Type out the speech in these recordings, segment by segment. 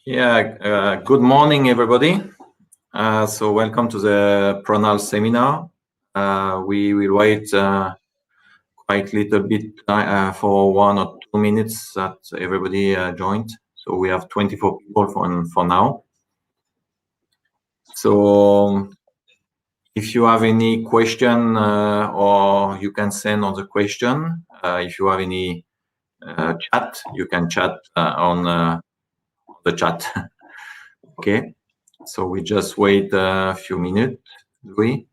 Good morning, everybody. So welcome to the Pronal seminar. We will wait quite a little bit for 1 or 2 minutes that everybody joined. So we have 24 people for now. So if you have any question or you can send on the question. If you have any chat, you can chat on the chat. Okay, so we just wait a few minutes, Louis.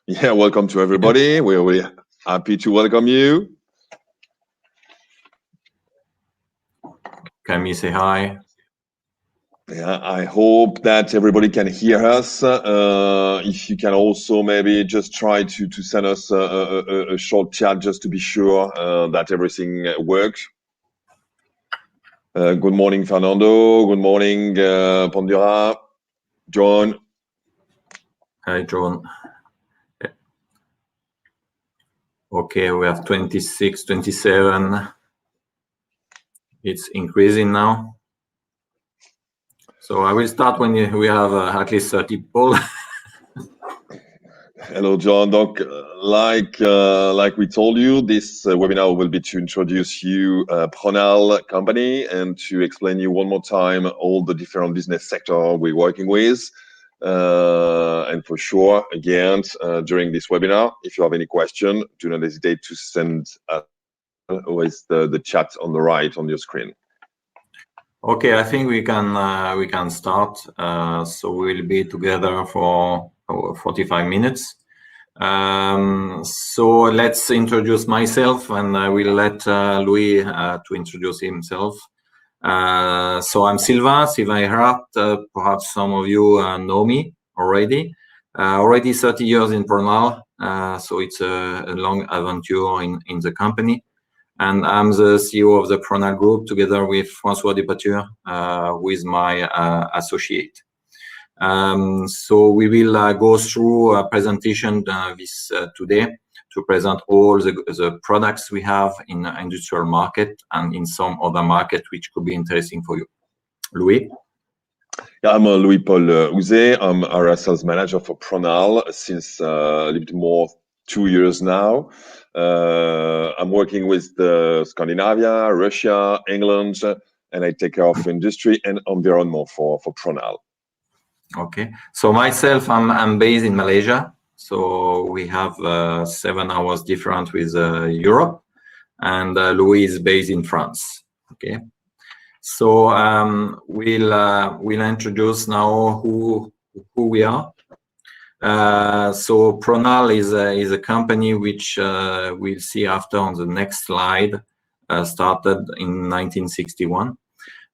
Yeah, welcome to everybody. We're really happy to welcome you. Camille, say hi. Yeah, I hope that everybody can hear us. If you can also maybe just try to send us a short chat just to be sure that everything works. Good morning, Fernando. Good morning, Pondura. John. Hi, John. Okay, we have 26, 27. It's increasing now. So I will start when we have at least 30 people. Hello, John. Donc, like we told you, this webinar will be to introduce you Pronal company and to explain you one more time all the different business sector we're working with. And for sure, again, during this webinar, if you have any question, do not hesitate to send always the chat on the right on your screen. Okay, I think we can start. So we'll be together for 45 minutes. So let's introduce myself, and I will let Louis to introduce himself. So I'm Sylvain Ehrhardt. Perhaps some of you know me already. Already 30 years in Pronal, so it's a long adventure in the company. And I'm the CEO of the Pronal Group, together with François Despature, who is my associate. So we will go through a presentation today to present all the products we have in the industrial market and in some other market which could be interesting for you. Louis? Yeah, I'm Louis-Paul Houzet. I'm our sales manager for Pronal since a little bit more 2 years now. I'm working with Scandinavia, Russia, England, and I take care of industry and environment for Pronal. Okay, so myself, I'm based in Malaysia. So we have 7 hours different with Europe, and Louis is based in France. Okay, so we'll introduce now who we are. So Pronal is a company which we'll see after on the next slide. Started in 1961.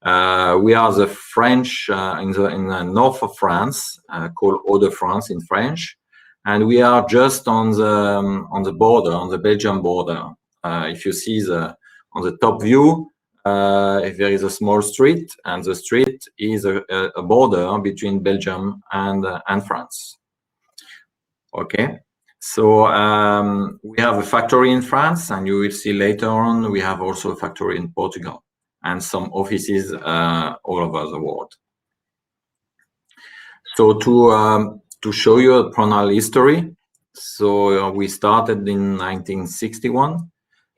We are the French in the north of France, called Hauts-de-France in French, and we are just on the border, on the Belgian border. If you see on the top view, if there is a small street, and the street is a border between Belgium and France. Okay, so we have a factory in France, and you will see later on we have also a factory in Portugal and some offices all over the world. So to show you a Pronal history, so we started in 1961.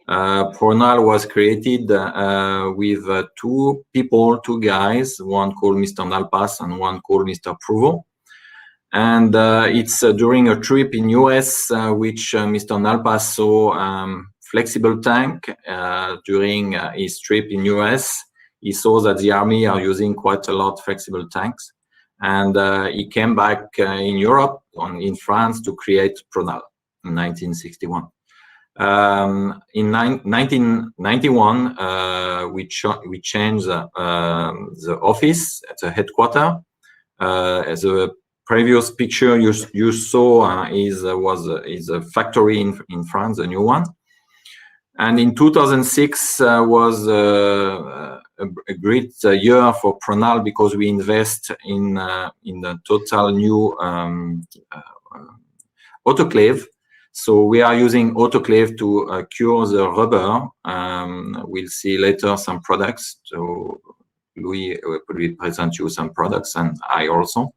Pronal was created with 2 guys, one called Mr. Nalpas and one called Mr. Prouveau. And it's during a trip in US which Mr. Nalpas saw flexible tank. During his trip in US, he saw that the army are using quite a lot flexible tanks. And he came back in Europe, in France, to create Pronal in 1961. In 1991, we changed the office at the headquarters. As a previous picture you saw is a factory in France, a new one. And in 2006 was a great year for Pronal because we invest in a total new autoclave. So we are using autoclave to cure the rubber. We'll see later some products Louis will present you some products, and I also.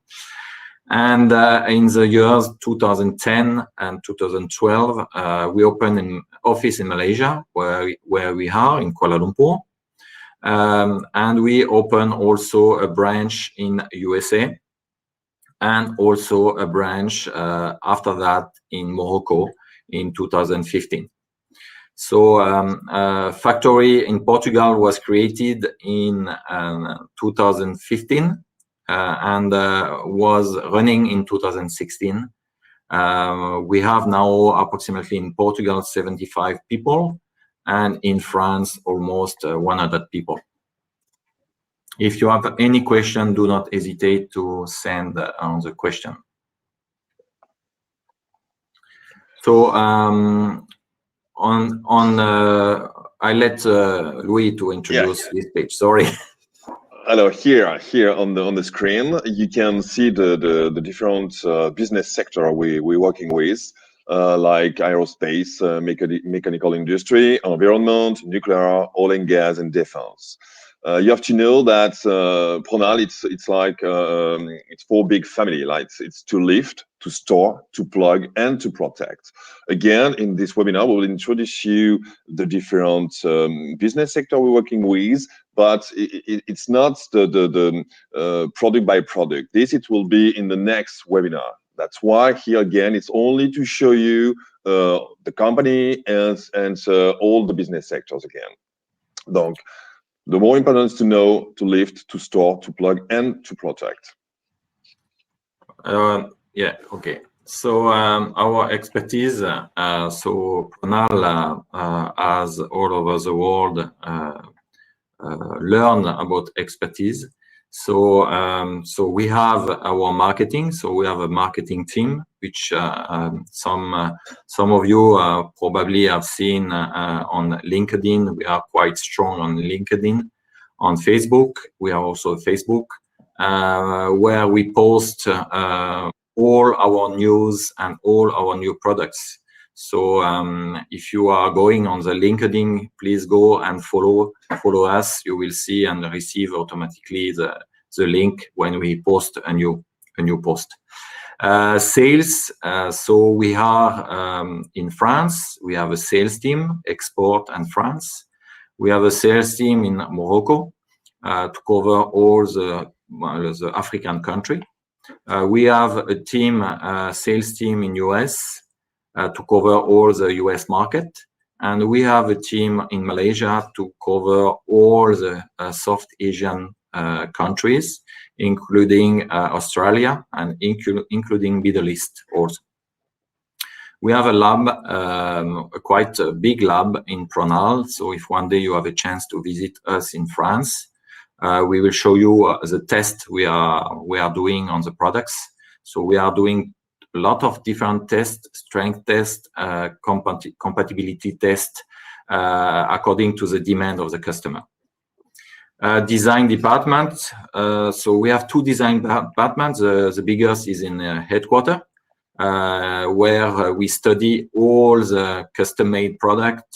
And in the years 2010 and 2012, we opened an office in Malaysia, where we are in Kuala Lumpur. And we opened also a branch in USA, and also a branch after that in Morocco in 2015. So a factory in Portugal was created in 2015 and was running in 2016. We have now approximately in Portugal 75 people, and in France almost 100 people. If you have any question, do not hesitate to send the question. So I let Louis to introduce this page. Sorry. Hello, here on the screen, you can see the different business sector we're working with, like aerospace, mechanical industry, environment, nuclear, oil and gas, and defense. You have to know that Pronal, it's like it's four big family. Like it's to lift, to store, to plug, and to protect. Again, in this webinar, we will introduce you the different business sector we're working with, but it's not the product by product. It will be in the next webinar. That's why here again, it's only to show you the company and all the business sectors again. Donc, the more important is to know, to lift, to store, to plug, and to protect. Yeah, okay. So our expertise, so Pronal has all over the world learn about expertise. So we have our marketing. So we have a marketing team, which some of you probably have seen on LinkedIn. We are quite strong on LinkedIn. On Facebook, we are also Facebook, where we post all our news and all our new products. So if you are going on the LinkedIn, please go and follow us. You will see and receive automatically the link when we post a new post. Sales. So we are in France. We have a sales team, export and France. We have a sales team in Morocco to cover all the African country. We have a team, sales team in US. To cover all the US market, and we have a team in Malaysia to cover all the South Asian countries, including Australia and including Middle East also. We have a lab, quite a big lab in Pronal. So if one day you have a chance to visit us in France, we will show you the test we are doing on the products. So we are doing a lot of different tests, strength tests, compatibility tests, according to the demand of the customer. Design department. So we have two design departments. The biggest is in headquarters, where we study all the custom-made product.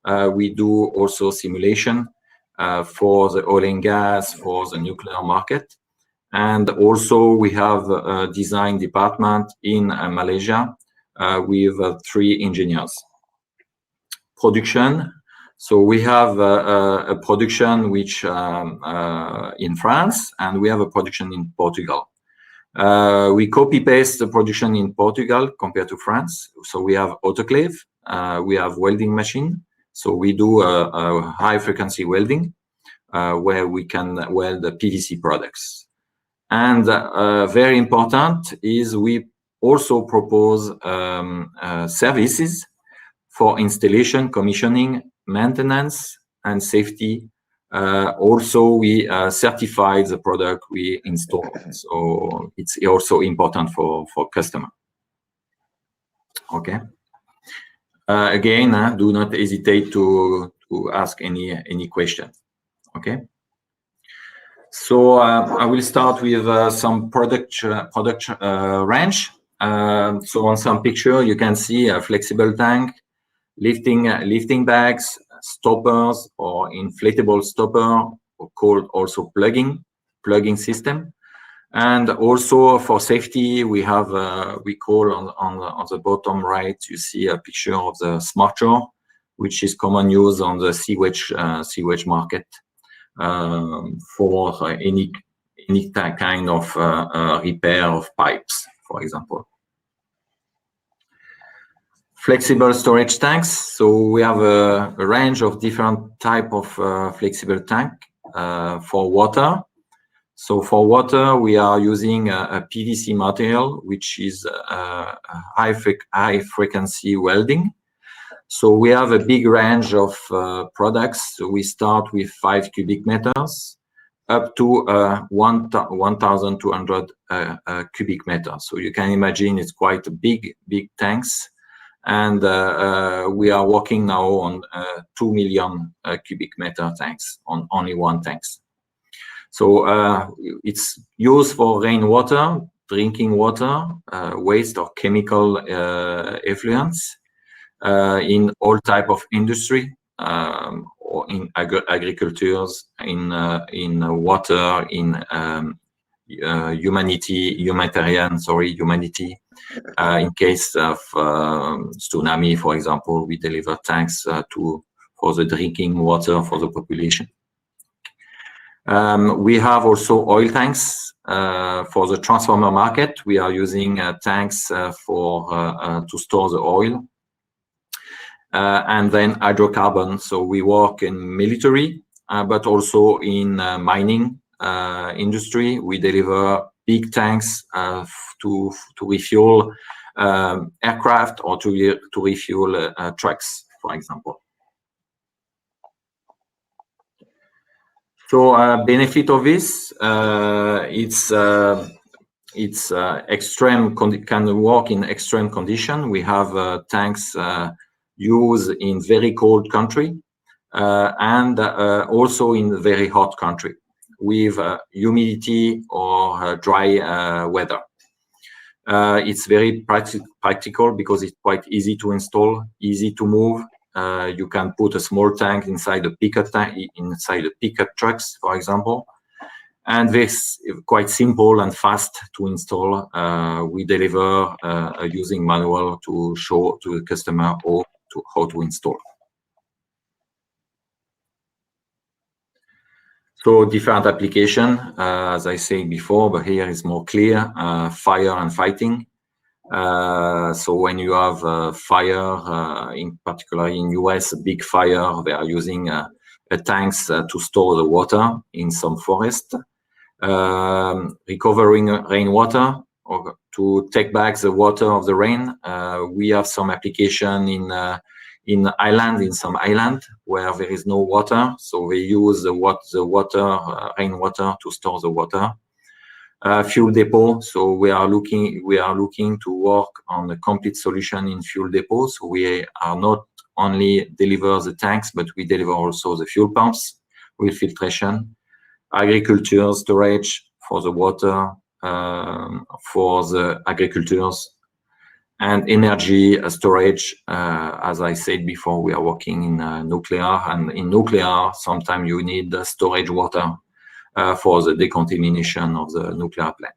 We do also simulation for the oil and gas, for the nuclear market. And also we have a design department in Malaysia with 3 engineers. Production. So we have a production which in France, and we have a production in Portugal. We copy-paste the production in Portugal compared to France. So we have autoclave, we have welding machine. So we do a high-frequency welding where we can weld the PVC products. And very important is we also propose services for installation, commissioning, maintenance, and safety. Also, we certify the product we install. So it's also important for customer. Okay. Again, do not hesitate to ask any question. Okay. So I will start with some product range. So on some picture, you can see a flexible tank, lifting bags, stoppers or inflatable stopper, called also plugging system. And also for safety, we have we call on the bottom right, you see a picture of the smart shore, which is common use on the sewage market for any kind of repair of pipes, for example. Flexible storage tanks. So we have a range of different type of flexible tank for water. So for water, we are using a PVC material, which is high frequency welding. So we have a big range of products. So we start with 5 cubic meters up to 1,200 cubic meters. So you can imagine it's quite a big tanks. And we are working now on 2 million cubic meter tanks on only one tanks. So it's used for rainwater, drinking water, waste or chemical effluents in all type of industry, or in agricultures, in water, in humanitarian. In case of tsunami, for example, we deliver tanks for the drinking water for the population. We have also oil tanks for the transformer market. We are using tanks to store the oil. And then hydrocarbon. So we work in military, but also in mining industry. We deliver big tanks to refuel aircraft or to refuel trucks, for example. So benefit of this, it's extreme, can work in extreme condition. We have tanks used in very cold country and also in very hot country with humidity or dry weather. It's very practical because it's quite easy to install, easy to move. You can put a small tank inside a pickup trucks, for example. And this is quite simple and fast to install. We deliver using manual to show to the customer how to install. So different application, as I said before, but here is more clear, fire and fighting. So when you have fire, in particular in US, a big fire, they are using tanks to store the water in some forest. Recovering rainwater or to take back the water of the rain. We have some application in some island where there is no water, so we use the rainwater to store the water. Fuel depot. So we are looking to work on a complete solution in fuel depot. So we are not only deliver the tanks, but we deliver also the fuel pumps with filtration, agriculture storage for the water, for the agricultures, and energy storage. As I said before, we are working in nuclear, and in nuclear, sometimes you need storage water for the decontamination of the nuclear plant.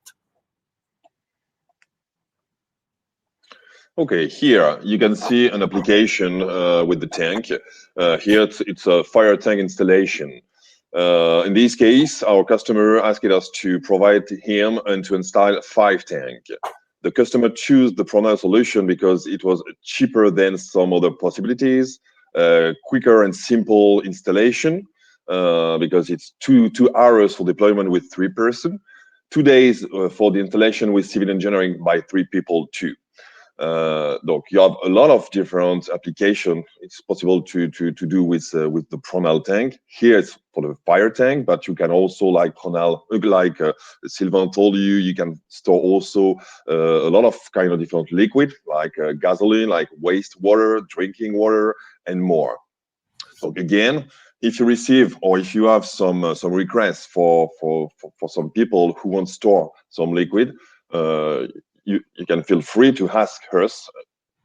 Okay, here you can see an application with the tank. Here it's a fire tank installation. In this case, our customer asked us to provide him and to install 5 tanks. The customer chose the Pronal solution because it was cheaper than some other possibilities, quicker and simple installation, because it's two hours for deployment with 3 persons, 2 days for the installation with civil engineering by 3 people too. Donc you have a lot of different application. It's possible to do with the Pronal tank. Here it's for the fire tank, but you can also, like Pronal, like Sylvain told you, you can store also a lot of kind of different liquid, like gasoline, like wastewater, drinking water, and more. So again, if you receive or if you have some requests for some people who want to store some liquid, you can feel free to ask us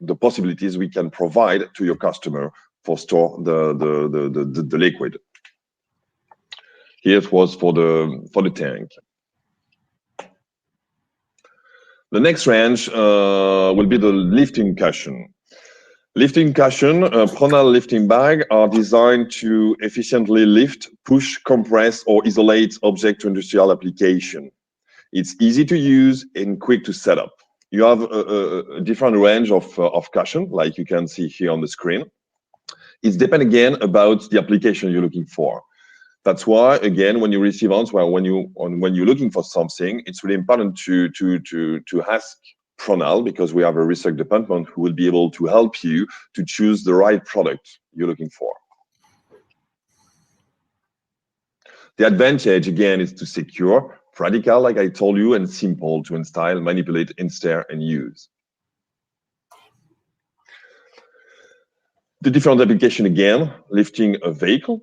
the possibilities we can provide to your customer for store the liquid. Here it was for the tank. The next range will be the lifting cushion. Lifting cushion, Pronal lifting bag are designed to efficiently lift, push, compress, or isolate object to industrial application. It's easy to use and quick to set up. You have a different range of cushion, like you can see here on the screen. It's depend again about the application you're looking for. That's why, again, when you receive answer, when you're looking for something, it's really important to ask Pronal, because we have a research department who will be able to help you to choose the right product you're looking for. The advantage, again, is to secure, practical, like I told you, and simple to install, manipulate, install, and use. The different application, again, lifting a vehicle,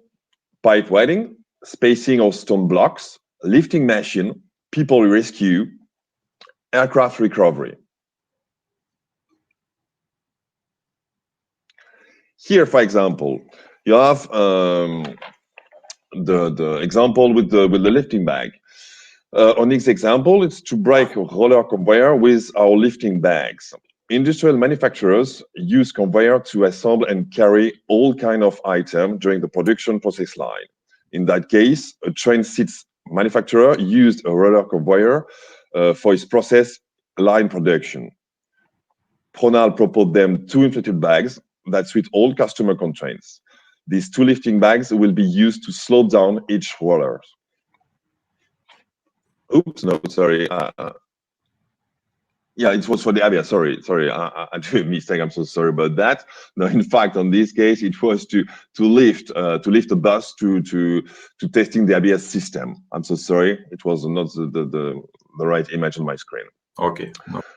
pipe welding, spacing of stone blocks, lifting machine, people rescue, aircraft recovery. Here, for example, you have the example with the lifting bag. On this example, it's to break a roller conveyor with our lifting bags. Industrial manufacturers use conveyor to assemble and carry all kind of items during the production process line. In that case, a train seats manufacturer used a roller conveyor for its process line production. Pronal proposed them 2 inflatable bags that suit all customer constraints. These 2 lifting bags will be used to slow down each roller. Oops, no, sorry. Yeah, it was for the ABS. Sorry, I did a mistake. I'm so sorry about that. No, in fact, on this case, it was to lift a bus to testing the ABS system. I'm so sorry. It was not the right image on my screen. Okay.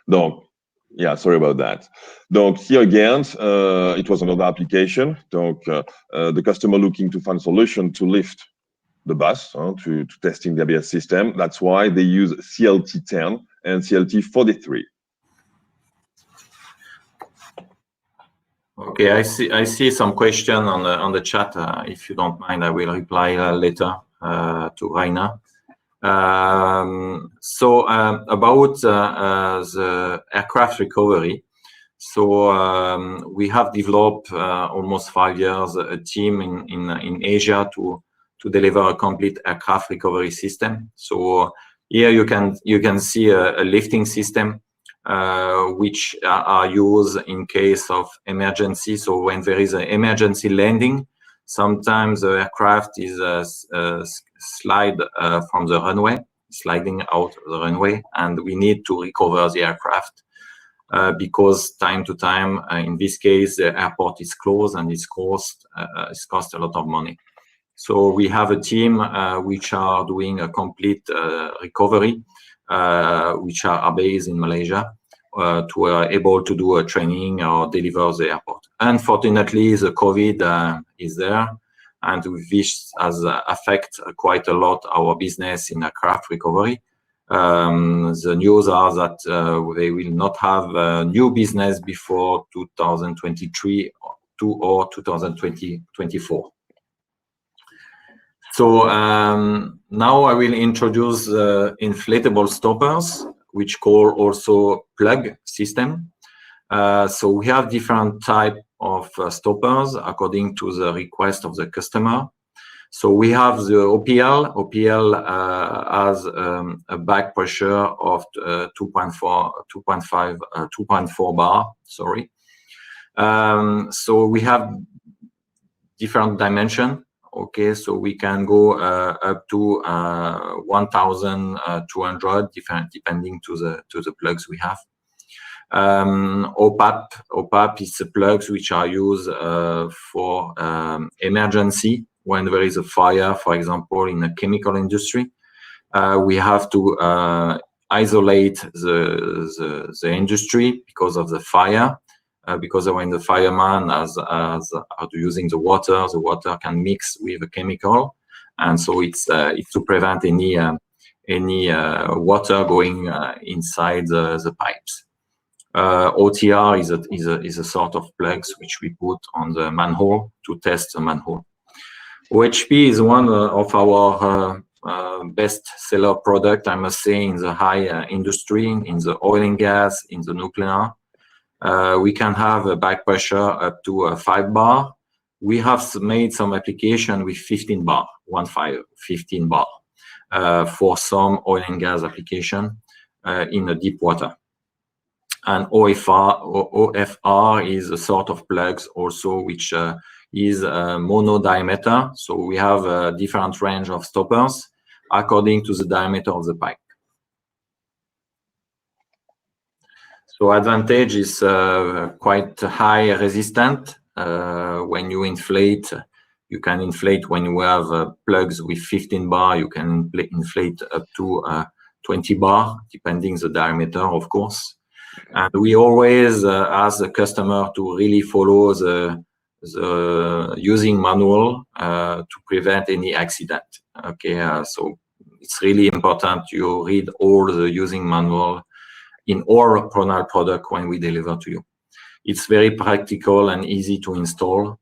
Donc, yeah, sorry about that. Donc here again, it was another application. Donc the customer looking to find a solution to lift the bus to testing the ABS system. That's why they use CLT10 and CLT43. Okay, I see some question on the chat. If you don't mind, I will reply later to Raina. About the aircraft recovery. So we have developed almost 5 years a team in Asia to deliver a complete aircraft recovery system. So here you can see a lifting system which are used in case of emergency. So when there is an emergency landing, sometimes the aircraft is slide from the runway, sliding out of the runway, and we need to recover the aircraft because time to time, in this case, the airport is closed and it's cost a lot of money. So we have a team which are doing a complete recovery, which are based in Malaysia, to able to do a training or deliver the airport. Unfortunately, the COVID is there, and this has affect quite a lot our business in aircraft recovery. The news are that they will not have new business before 2023 or 2024. So now I will introduce inflatable stoppers, which call also plug system. So we have different type of stoppers according to the request of the customer. So we have the OPL. OPL has a back pressure of 2.4 bar. Sorry. So we have different dimension. Okay, so we can go up to 1,200, different depending to the plugs we have. OPAP is the plugs which are used for emergency when there is a fire, for example, in the chemical industry. We have to isolate the industry because of the fire. Because when the fireman are using the water can mix with a chemical, and so it's to prevent any water going inside the pipes. OTR is a sort of plugs which we put on the manhole to test the manhole. OHP is one of our best seller product, I must say, in the high industry, in the oil and gas, in the nuclear. We can have a back pressure up to 5 bar. We have made some application with 15 bar, 15 bar, for some oil and gas application in the deep water. And OFR is a sort of plugs also, which is mono diameter. So we have a different range of stoppers according to the diameter of the pipe. So advantage is quite high resistant. When you inflate, you can inflate when you have plugs with 15 bar, you can inflate up to 20 bar, depending the diameter, of course. And we always ask the customer to really follow the using manual to prevent any accident. Okay, so it's really important you read all the using manual in all Pronal product when we deliver to you. It's very practical and easy to install.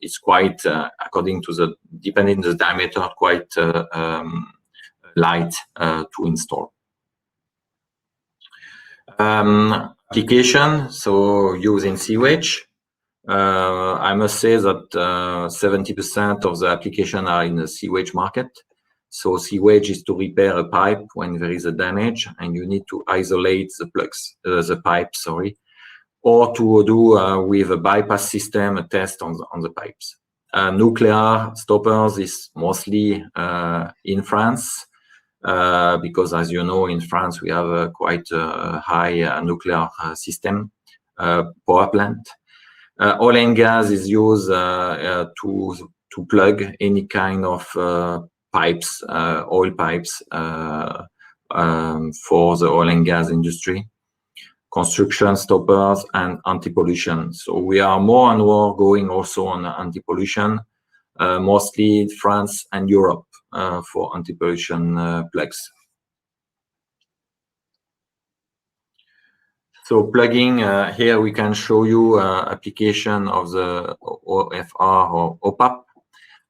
It's quite, according to the, depending on the diameter, quite light to install. Application, so using sewage. I must say that 70% of the application are in the sewage market. So sewage is to repair a pipe when there is a damage and you need to isolate the plugs, the pipe, sorry, or to do with a bypass system a test on the pipes. Nuclear stoppers is mostly in France because, as you know, in France we have a quite high nuclear system power plant. Oil and gas is used to plug any kind of pipes, oil pipes for the oil and gas industry, construction stoppers, and anti-pollution. So we are more and more going also on anti-pollution, mostly France and Europe for anti-pollution plugs. So plugging, here we can show you application of the OFR or OPAP.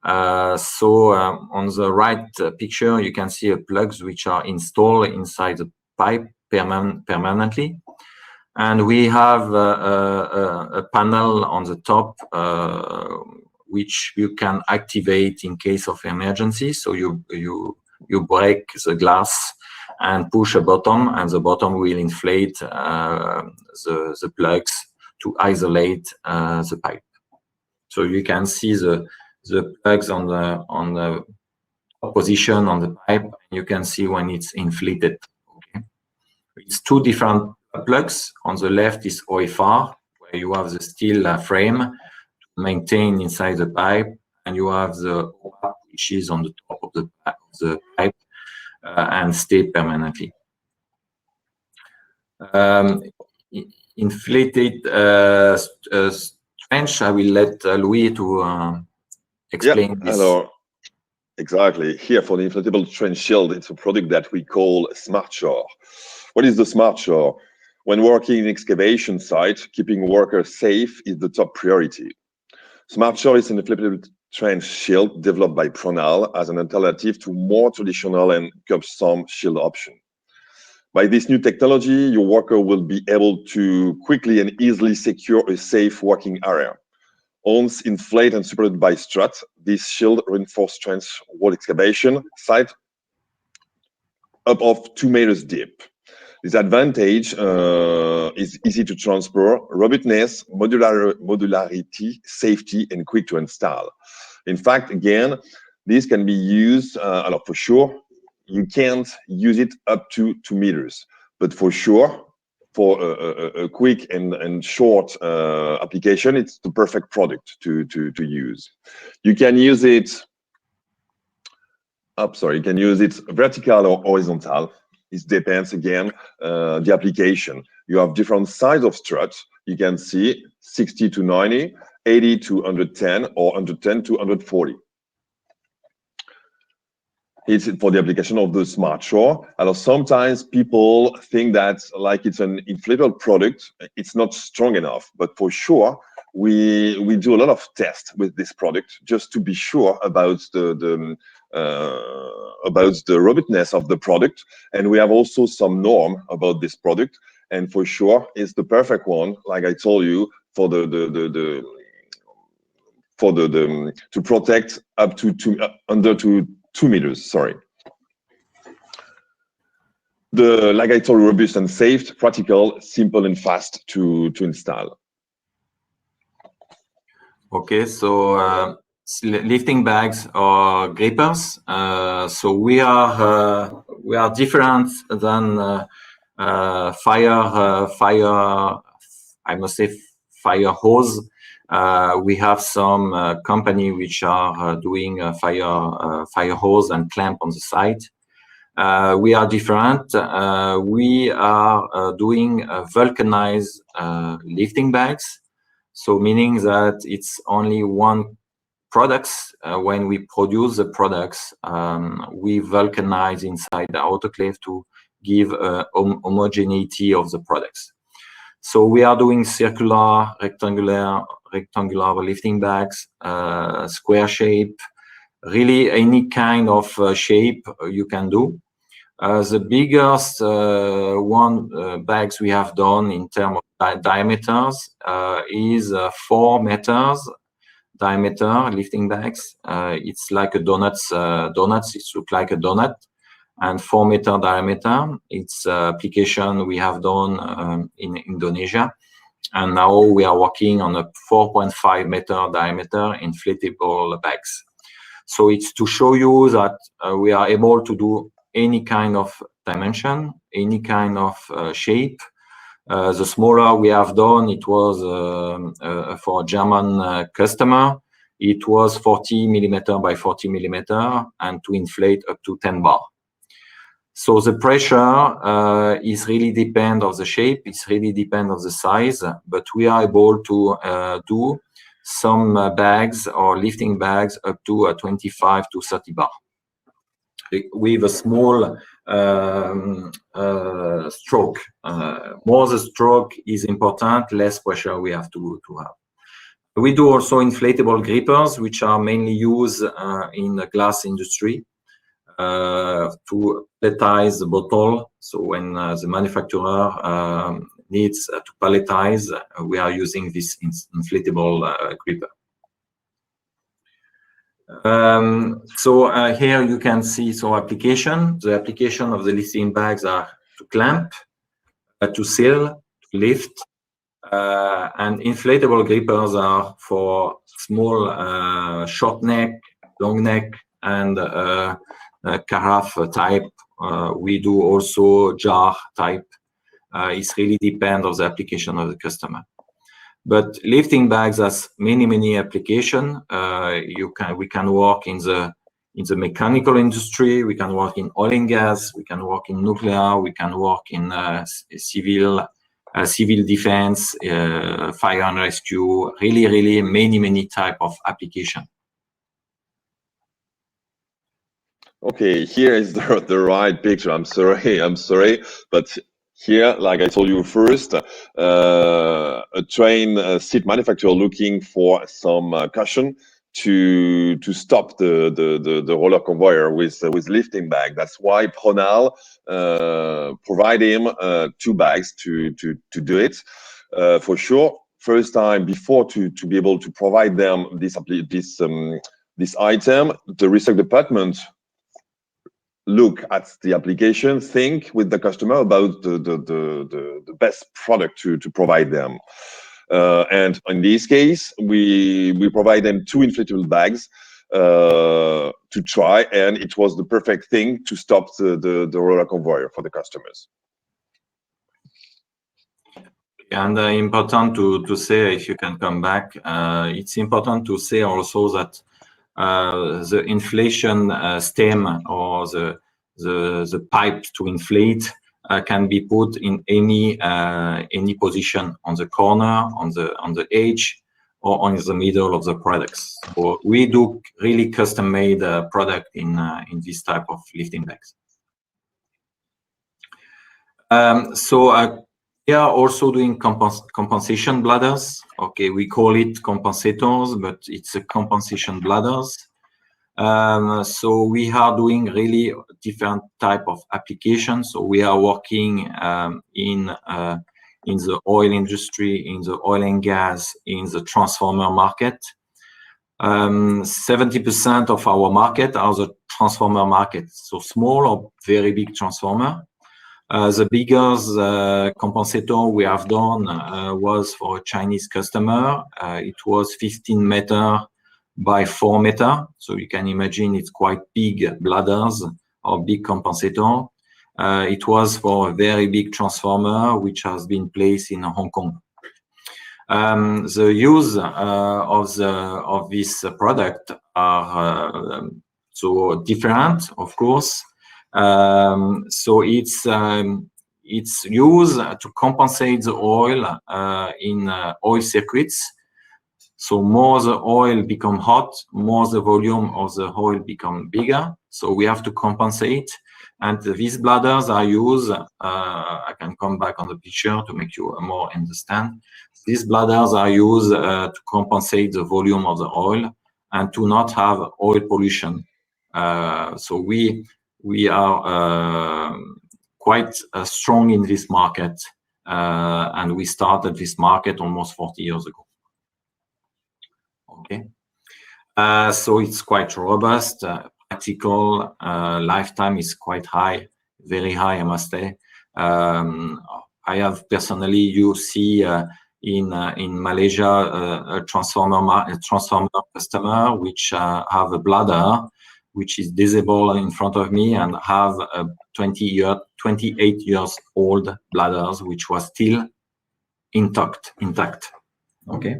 On the right picture, you can see plugs which are installed inside the pipe permanently. And we have a panel on the top which you can activate in case of emergency. So you break the glass and push a button, and the button will inflate the plugs to isolate the pipe. So you can see the plugs on the position on the pipe. You can see when it's inflated. Okay. It's two different plugs. On the left is OFR, where you have the steel frame to maintain inside the pipe, and you have the OPAP, which is on the top of the pipe and stay permanently. Inflated trench, I will let Louis to explain this. Hello. Exactly. Here for the inflatable trench shield, it's a product that we call Smart Shore. What is the Smart Shore? When working in excavation site, keeping workers safe is the top priority. Smart Shore is an inflatable trench shield developed by Pronal as an alternative to more traditional and cumbersome shield option. By this new technology, your worker will be able to quickly and easily secure a safe working area. Once inflated and supported by struts, this shield reinforced trench wall excavation site up of 2 meters deep. This advantage is easy to transfer, robustness, modularity, safety, and quick to install. In fact, again, this can be used, for sure, you can't use it up to 2 meters, but for sure, for a quick and short application, it's the perfect product to use. You can use it, you can use it vertical or horizontal. It depends again the application. You have different size of struts. You can see 60 to 90, 80 to 110, or 110 to 140. It's for the application of the Smart Shore. And sometimes people think that like it's an inflatable product, it's not strong enough. But for sure, we do a lot of tests with this product just to be sure about the robustness of the product, and we have also some norm about this product, and for sure it's the perfect one, like I told you, for to protect up to under 2 meters. Sorry. Like I told you, robust and safe, practical, simple and fast to install. Okay, so lifting bags or grippers. So we are different than fire. I must say fire hose. We have some company which are doing fire hose and clamp on the side. We are different. We are doing vulcanized lifting bags. So meaning that it's only one products. When we produce the products, we vulcanize inside the autoclave to give homogeneity of the products. So we are doing circular, rectangular lifting bags, square shape, really any kind of shape you can do. The biggest bags we have done in terms of diameters is 4 meters diameter lifting bags. It's like a donuts. It looks like a donut, and 4 meter diameter. It's application we have done in Indonesia, and now we are working on a 4.5 meter diameter inflatable bags. So it's to show you that we are able to do any kind of dimension, any kind of shape. The smaller we have done, it was for a German customer. It was 40 millimeter by 40 millimeter, and to inflate up to 10 bar. So the pressure is really depend of the shape. It's really depend of the size, but we are able to do some bags or lifting bags up to 25 to 30 bar. With a small stroke. More the stroke is important, less pressure we have to have. We do also inflatable grippers, which are mainly used in the glass industry to palletize the bottle. So when the manufacturer needs to palletize, we are using this inflatable gripper. Here you can see application. The application of the lifting bags are to clamp, to seal, to lift, and inflatable grippers are for small, short neck, long neck, and carafe type. We do also jar type. It really depends on the application of the customer. But lifting bags has many applications. We can work in the mechanical industry. We can work in oil and gas. We can work in nuclear. We can work in civil defense, fire and rescue. Really many type of application. Okay, here is the right picture. I'm sorry, but here, like I told you first, a train seat manufacturer looking for some cushion to stop the roller conveyor with lifting bag. That's why Pronal provide him 2 bags to do it. For sure, first time before to be able to provide them this item, the research department look at the application, think with the customer about the best product to provide them. And in this case, we provide them 2 inflatable bags to try, and it was the perfect thing to stop the roller conveyor for the customers. And important to say, if you can come back, it's important to say also that the inflation stem or the pipe to inflate can be put in any position, on the corner, on the edge, or on the middle of the products. So we do really custom-made product in this type of lifting bags. We are also doing compensation bladders. Okay, we call it compensators, but it's a compensation bladders. So we are doing really different type of applications. So we are working in the oil industry, in the oil and gas, in the transformer market. 70% of our market are the transformer market, so small or very big transformer. The biggest compensator we have done was for a Chinese customer. It was 15 meter by 4 meter. So you can imagine it's quite big bladders or big compensator. It was for a very big transformer, which has been placed in Hong Kong. The use of this product are so different, of course. So it's used to compensate the oil in oil circuits. So more the oil become hot, more the volume of the oil become bigger. So we have to compensate. And these bladders are used, I can come back on the picture to make you more understand. These bladders are used to compensate the volume of the oil and to not have oil pollution. So we are quite strong in this market, and we started this market almost 40 years ago. Okay, so it's quite robust, practical, lifetime is quite high, very high, I must say. I have personally, you see in Malaysia a transformer customer which have a bladder which is visible in front of me and have a 28 years old bladders which was still intact. Okay.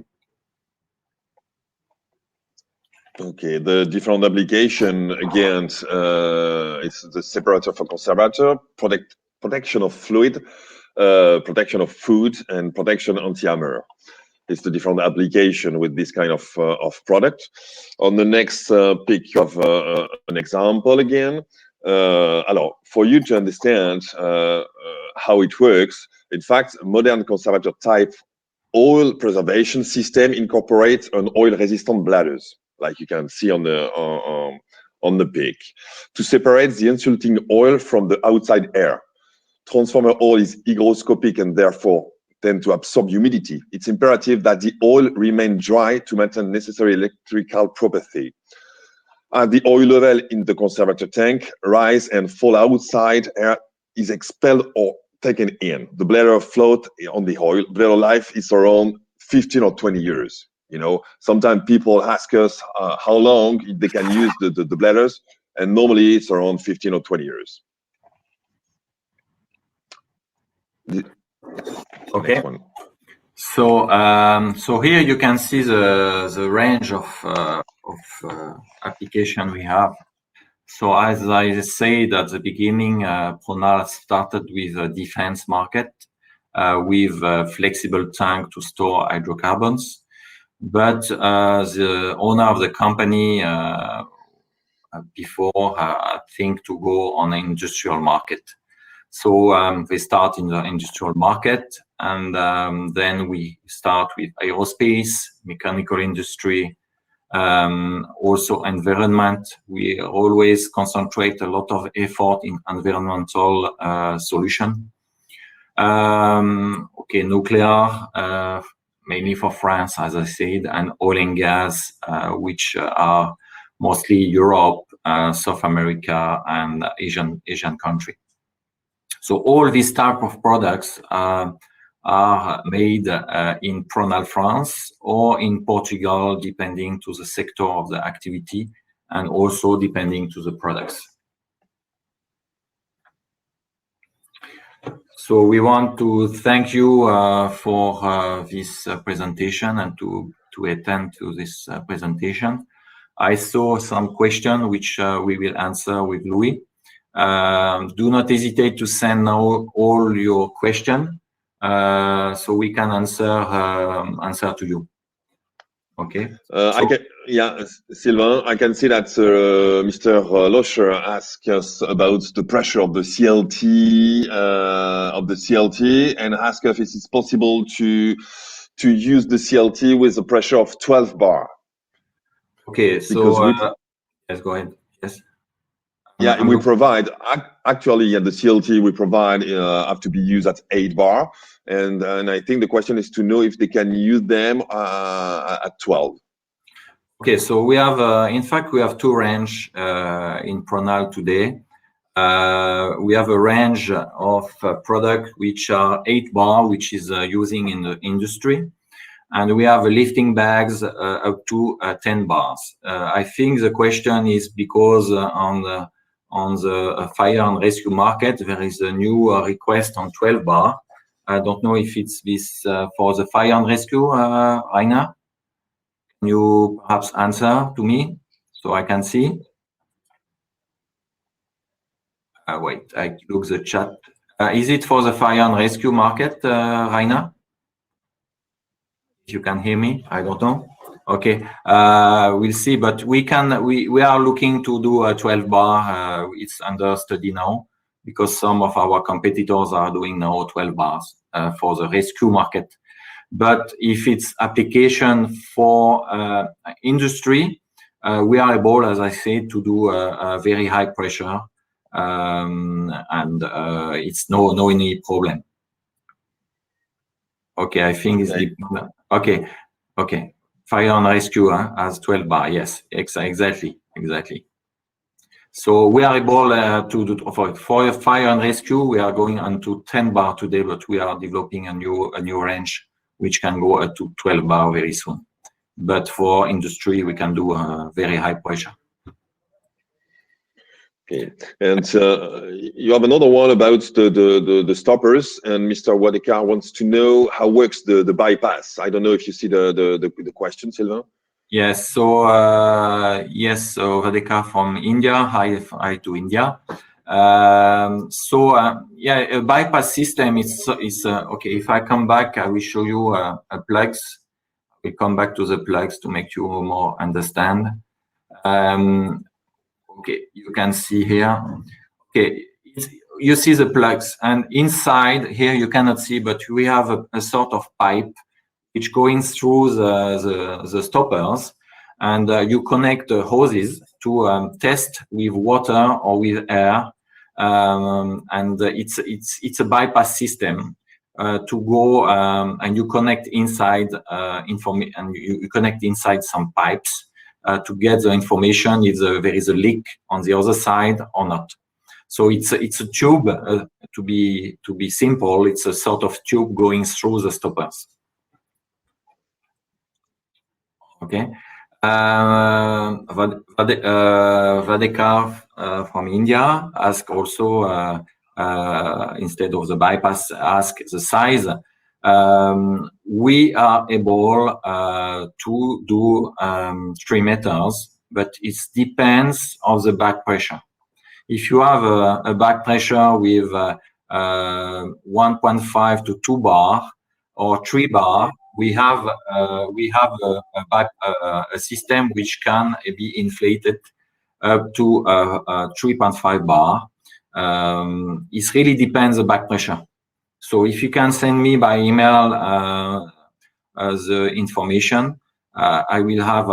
Okay, the different application again, it's the separator for conservator, protection of fluid, protection of food, and protection anti-hammer. It's the different application with this kind of product. On the next pick of an example again. Alors, for you to understand how it works, in fact, modern conservator type oil preservation system incorporates an oil-resistant bladders, like you can see on the pic, to separate the insulting oil from the outside air. Transformer oil is hygroscopic and therefore tend to absorb humidity. It's imperative that the oil remain dry to maintain necessary electrical property. The oil level in the conservator tank rise and fall outside, air is expelled or taken in. The bladder float on the oil. Bladder life is around 15 or 20 years. You know, sometimes people ask us how long they can use the bladders, and normally it's around 15 or 20 years. Okay. So so here you can see the range of application we have. So as I said at the beginning, Pronal started with a defense market with a flexible tank to store hydrocarbons. But the owner of the company before think to go on an industrial market. So they start in the industrial market, and then we start with aerospace, mechanical industry, also environment. We always concentrate a lot of effort in environmental solution. Okay, nuclear, mainly for France, as I said, and oil and gas, which are mostly Europe, South America, and Asian country. So all these type of products are made in Pronal France or in Portugal, depending to the sector of the activity and also depending to the products. So we want to thank you for this presentation and to attend to this presentation. I saw some questions which we will answer with Louis. Do not hesitate to send now all your questions so we can answer to you. Okay. Yeah, Sylvain, I can see that Mr. Loscher asked us about the pressure of the CLT and asked if it is possible to use the CLT with a pressure of 12 bar. Okay, so yes, go ahead. Yes. Yeah, we provide actually the CLT we provide have to be used at 8 bar, and I think the question is to know if they can use them at 12. Okay, so we have in fact we have two range in Pronal today. We have a range of products which are 8 bar, which is using in the industry, and we have lifting bags up to 10 bars. I think the question is because on the fire and rescue market there is a new request on 12 bar. I don't know if it's this for the fire and rescue, Rainer. Can you perhaps answer to me so I can see? Wait, I look the chat. Is it for the fire and rescue market, Rainer? If you can hear me, I don't know. Okay, we'll see, but we are looking to do a 12 bar. It's under study now because some of our competitors are doing now 12 bars for the rescue market. But if it's application for industry, we are able, as I said, to do a very high pressure, and it's no any problem. Okay, I think it's the okay. Fire and rescue as 12 bar. Yes, exactly. So we are able to do for fire and rescue. We are going on to 10 bar today, but we are developing a new range which can go up to 12 bar very soon. But for industry, we can do a very high pressure. Okay, and you have another one about the stoppers, and Mr. Wadekar wants to know how works the bypass. I don't know if you see the question, Sylvain. Yes, so yes, so Wadekar from India. Hi to India. Yeah, a bypass system is okay. If I come back, I will show you a plugs. We come back to the plugs to make you more understand. Okay, you can see here. Okay, you see the plugs, and inside here you cannot see, but we have a sort of pipe which going through the stoppers, and you connect the hoses to test with water or with air, and it's a bypass system to go and you connect inside and you connect inside some pipes. To get the information if there is a leak on the other side or not. So it's a tube. To be simple, it's a sort of tube going through the stoppers. Okay. Vadekar from India asked also instead of the bypass, ask the size. We are able to do 3 meters, but it depends on the back pressure. If you have a back pressure with 1.5 to 2 bar or 3 bar, we have a system which can be inflated up to 3.5 bar. It really depends on the back pressure. So if you can send me by email the information, I will have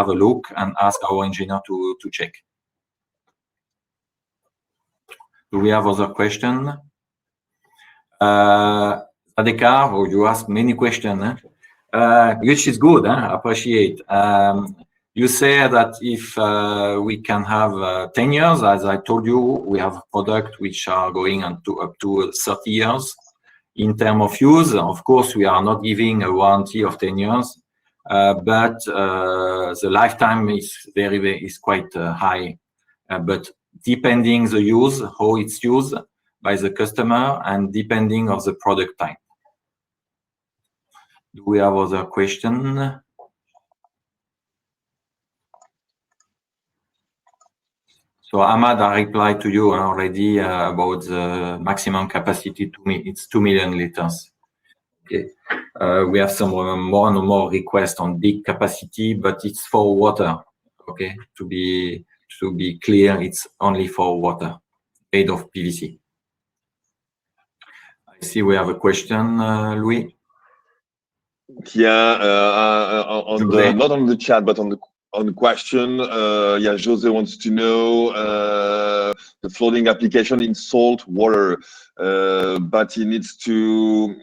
a look and ask our engineer to check. Do we have other question? Adekar, or you ask many questions, which is good. I appreciate. You say that if we can have 10 years, as I told you, we have products which are going up to 30 years. In terms of use, of course, we are not giving a warranty of 10 years, but the lifetime is quite high. But depending the use, how it's used by the customer, and depending of the product type. Do we have other question? So Ahmad, I replied to you already about the maximum capacity to me. It's 2 million liters. Okay. We have some more and more requests on big capacity, but it's for water. Okay, to be clear, it's only for water, made of PVC. I see we have a question, Louis. Yeah, not on the chat, but on the question. Yeah, Jose wants to know the flooding application in salt water, but he needs to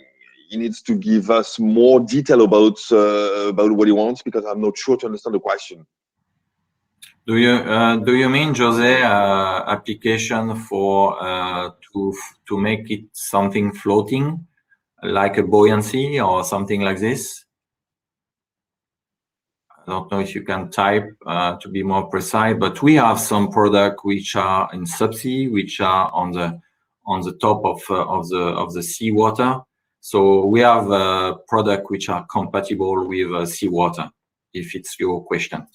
give us more detail about what he wants, because I'm not sure to understand the question. Do you mean, Jose, application for to make it something floating, like a buoyancy or something like this? I don't know if you can type to be more precise, but we have some product which are in subsea, which are on the top of the seawater. So we have a product which are compatible with seawater, if it's your question.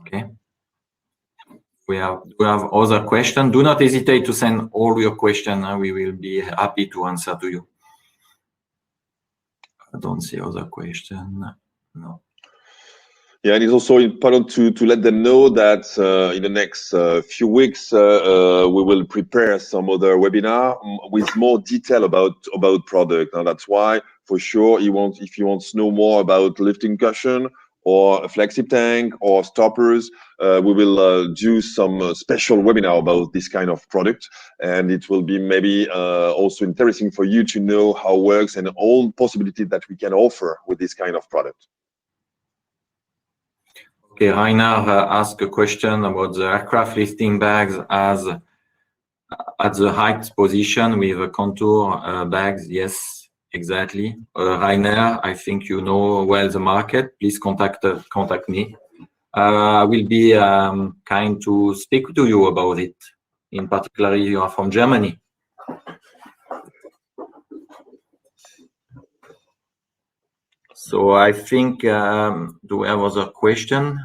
Okay. We have other questions. Do not hesitate to send all your questions. We will be happy to answer to you. I don't see other question. No. Yeah, and it's also important to let them know that in the next few weeks we will prepare some other webinar with more detail about product. And that's why, for sure, if you want to know more about lifting cushion or a flexi tank or stoppers, we will do some special webinar about this kind of product, and it will be maybe also interesting for you to know how it works and all possibilities that we can offer with this kind of product. Okay, Rainer asked a question about the aircraft lifting bags as at the height position with a contour bags. Yes, exactly. Rainer, I think you know well the market. Please contact me. I will be kind to speak to you about it. In particular, you are from Germany. So I think, do we have other question?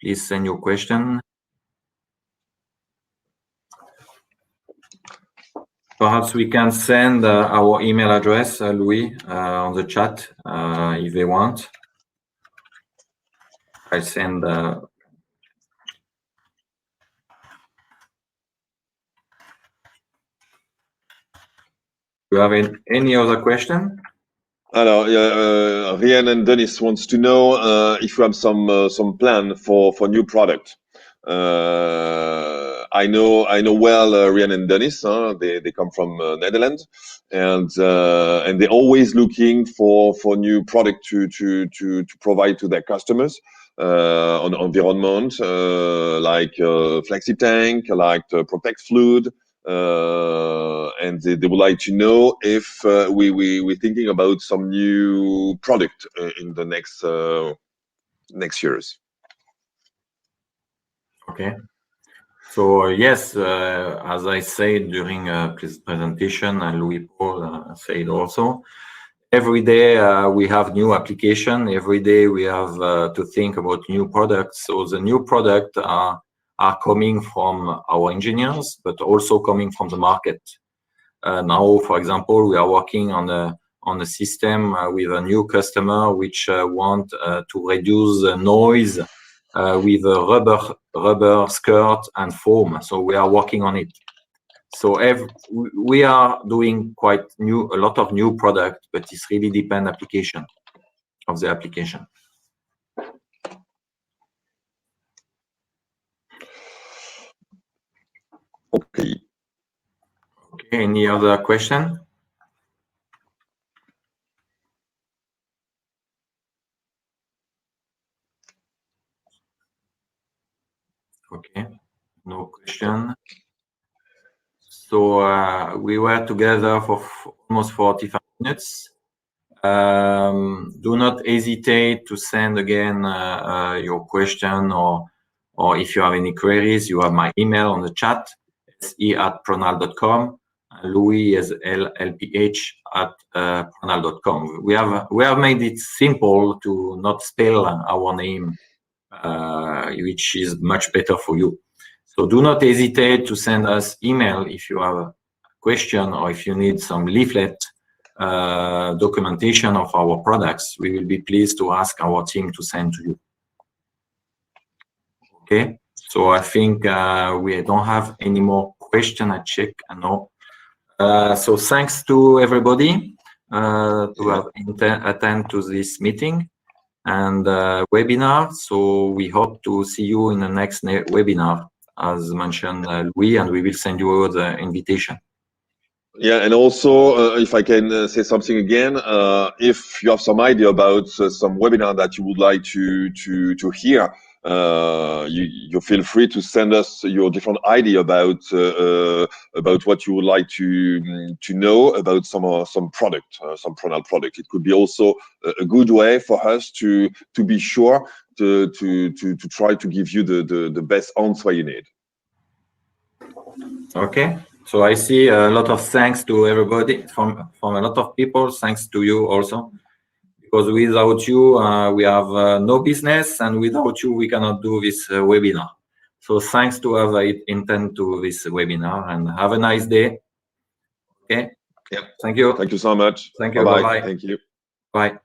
Please send your question. Perhaps we can send our email address, Louis, on the chat if they want. I send. Do you have any other question? Alors, Rian and Denis wants to know if you have some plan for new product. I know well Rian and Denis. They come from Netherlands, and they're always looking for new product to provide to their customers on environment, like flexi tank, like protect fluid. And they would like to know if we're thinking about some new product in the next years. Okay. So yes, as I said during presentation, and Louis Paul said also, every day we have new application. Every day we have to think about new products. So the new product are coming from our engineers, but also coming from the market. Now, for example, we are working on a system with a new customer which want to reduce the noise with a rubber skirt and foam. So we are working on it. So we are doing a lot of new product, but it's really depend application of the application. Okay. Okay. Any other question? Okay. No question. So we were together for almost 45 minutes. Do not hesitate to send again your question, or if you have any queries, you have my email on the chat. It's e@pronal.com. Louis is lph@pronal.com. We have made it simple to not spell our name, which is much better for you. So do not hesitate to send us email if you have a question or if you need some leaflet documentation of our products. We will be pleased to ask our team to send to you. Okay, so I think we don't have any more question. I check. No. So thanks to everybody to have attend to this meeting and webinar. So we hope to see you in the next webinar, as mentioned Louis, and we will send you the invitation. Yeah, and also, if I can say something again, if you have some idea about some webinar that you would like to hear, you feel free to send us your different idea about what you would like to know about some product, some Pronal product. It could be also a good way for us to be sure to try to give you the best answer you need. Okay. So I see a lot of thanks to everybody from a lot of people. Thanks to you also, because without you we have no business, and without you we cannot do this webinar. So thanks to have attend to this webinar, and have a nice day. Okay. Yeah. Thank you. Thank you so much. Thank you. Bye-bye. Bye-bye. Thank you. Bye.